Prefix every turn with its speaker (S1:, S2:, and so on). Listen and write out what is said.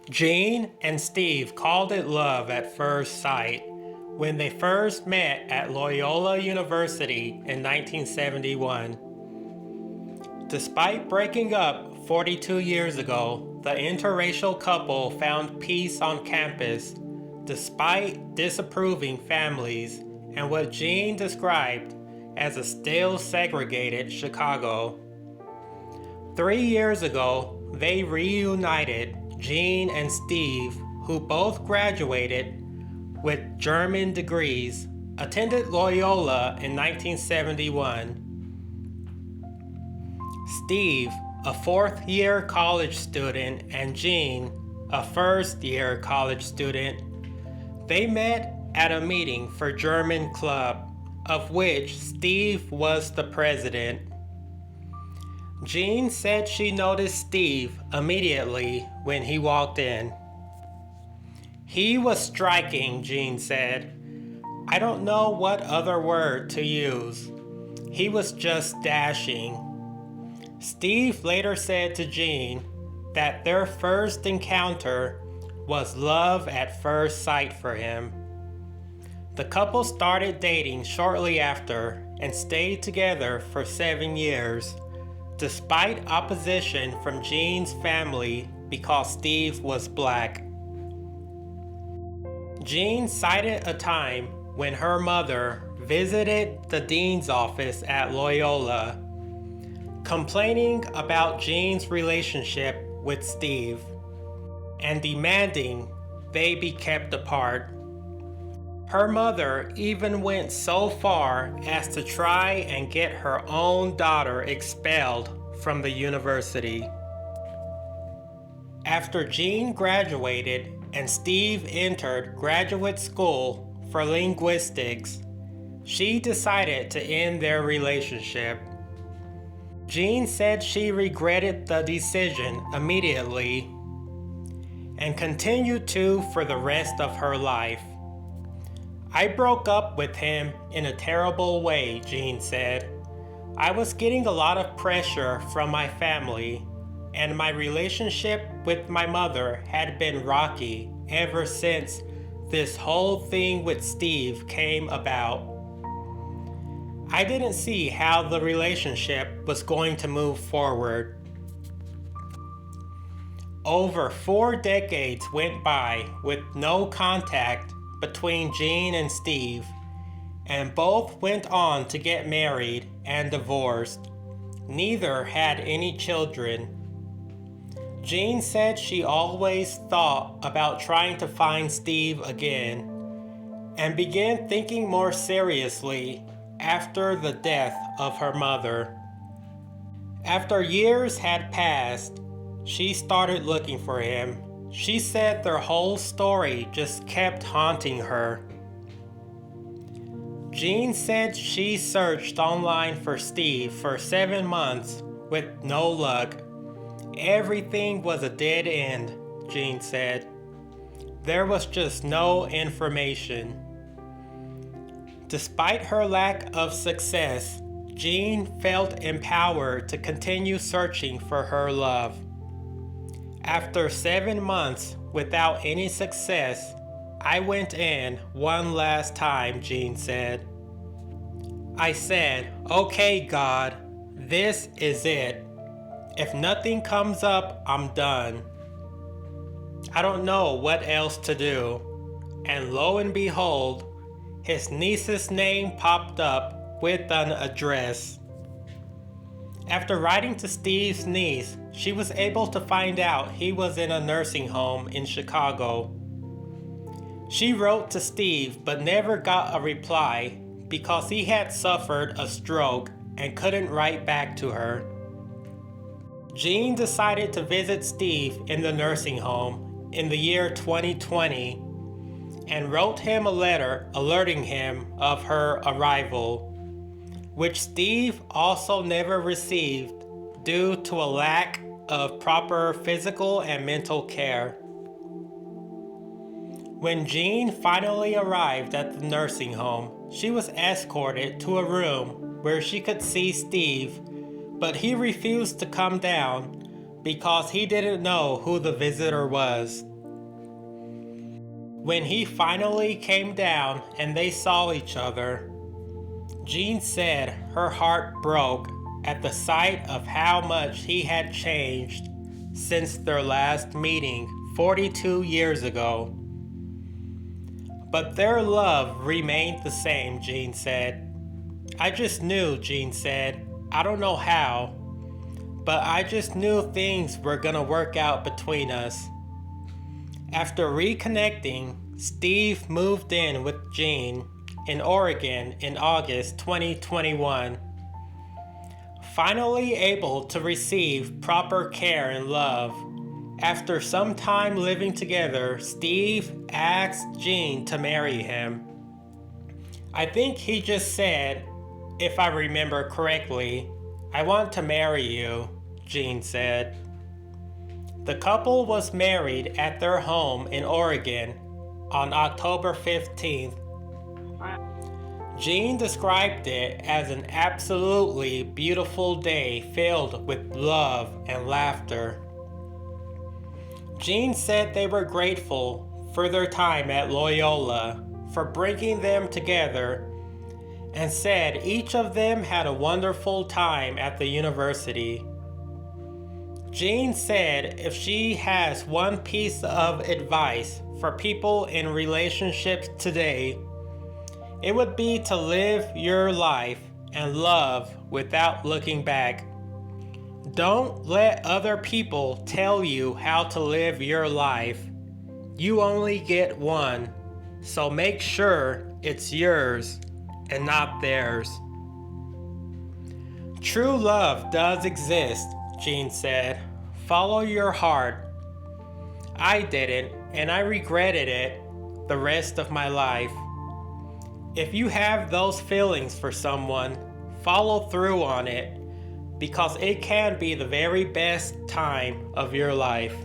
S1: Jean and Steve called it love at first sight when they first met at Loyola University in 1971. Despite breaking up 42 years ago, the interracial couple found peace on campus despite disapproving families and what Jean described as a still segregated Chicago. 3 years ago, they reunited. Jean and Steve, who both graduated with German degrees, attended Loyola in 1971. Steve, a fourth-year college student, and Jean, a first-year college student, they met at a meeting for German Club, of which Steve was the president. Jean said she noticed Steve immediately when he walked in. He was striking, Jean said. I don't know what other word to use. He was just dashing. Steve later said to Jean that their first encounter was love at first sight for him. The couple started dating shortly after and stayed together for 7 years, despite opposition from Jean's family because Steve was black. Jean cited a time when her mother visited the dean's office at Loyola, complaining about Jean's relationship with Steve and demanding they be kept apart. Her mother even went so far as to try and get her own daughter expelled from the university. After Jean graduated and Steve entered graduate school for linguistics, she decided to end their relationship. Jean said she regretted the decision immediately and continued to for the rest of her life. I broke up with him in a terrible way, Jean said. I was getting a lot of pressure from my family, and my relationship with my mother had been rocky ever since this whole thing with Steve came about. I didn't see how the relationship was going to move forward. Over 4 decades went by with no contact between Jean and Steve, and both went on to get married and divorced. Neither had any children. Jean said she always thought about trying to find Steve again, and began thinking more seriously after the death of her mother. After years had passed, she started looking for him. She said their whole story just kept haunting her. Jean said she searched online for Steve for 7 months with no luck. Everything was a dead end, Jean said. There was just no information. Despite her lack of success, Jean felt empowered to continue searching for her love. After 7 months without any success, I went in one last time, Jean said. I said, okay, God, this is it. If nothing comes up, I'm done. I don't know what else to do. And lo and behold, his niece's name popped up with an address. After writing to Steve's niece, she was able to find out he was in a nursing home in Chicago. She wrote to Steve but never got a reply because he had suffered a stroke and couldn't write back to her. Jean decided to visit Steve in the nursing home in the year 2020 and wrote him a letter alerting him of her arrival, which Steve also never received due to a lack of proper physical and mental care. When Jean finally arrived at the nursing home, she was escorted to a room where she could see Steve, but he refused to come down because he didn't know who the visitor was. When he finally came down and they saw each other, Jean said her heart broke at the sight of how much he had changed since their last meeting 42 years ago. But their love remained the same, Jean said. I just knew, Jean said. I don't know how, but I just knew things were gonna work out between us. After reconnecting, Steve moved in with Jean in Oregon in August 2021. Finally able to receive proper care and love, after some time living together, Steve asked Jean to marry him. I think he just said, if I remember correctly, I want to marry you, Jean said. The couple was married at their home in Oregon on October 15th. Jean described it as an absolutely beautiful day filled with love and laughter. Jean said they were grateful for their time at Loyola, for bringing them together, and said each of them had a wonderful time at the university. Jean said if she has one piece of advice for people in relationships today, it would be to live your life and love without looking back. Don't let other people tell you how to live your life. You only get one, so make sure it's yours and not theirs. True love does exist, Jean said. Follow your heart. I didn't, and I regretted it the rest of my life. If you have those feelings for someone, follow through on it, because it can be the very best time of your life.